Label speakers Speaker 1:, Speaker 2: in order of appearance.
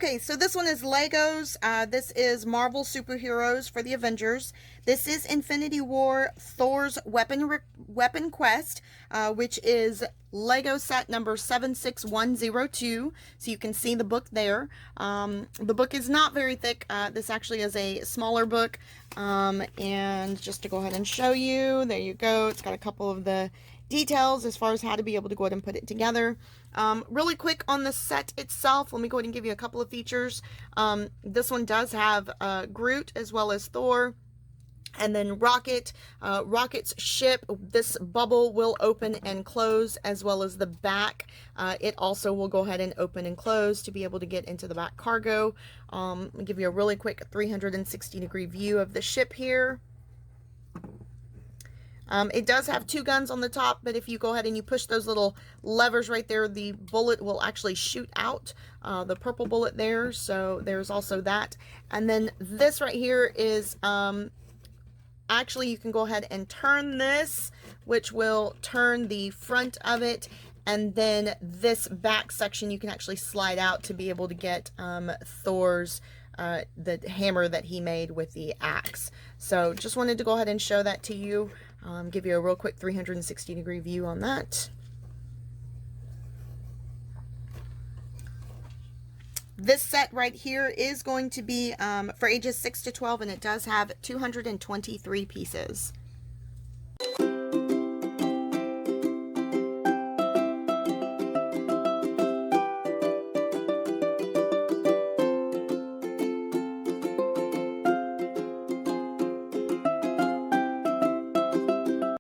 Speaker 1: Okay, so this one is Legos. This is Marvel Superheroes for the Avengers. This is Infinity War Thor's Weapon Quest, which is Lego set number 76102. So you can see the book there. The book is not very thick. This actually is a smaller book. And just to go ahead and show you, there you go. It's got a couple of the details as far as how to be able to go ahead and put it together. Really quick on the set itself, let me go ahead and give you a couple of features. This one does have Groot as well as Thor. And then Rocket, Rocket's ship, this bubble will open and close, as well as the back. It also will go ahead and open and close to be able to get into the back cargo. I'll give you a really quick 360-degree view of the ship here. It does have two guns on the top, but if you go ahead and you push those little levers right there, the bullet will actually shoot out, the purple bullet there. So there's also that. And then this right here is, actually you can go ahead and turn this, which will turn the front of it. And then this back section you can actually slide out to be able to get Thor's the hammer that he made with the axe. So just wanted to go ahead and show that to you. Give you a real quick 360-degree view on that. This set right here is going to be for ages 6 to 12, and it does have 223 pieces.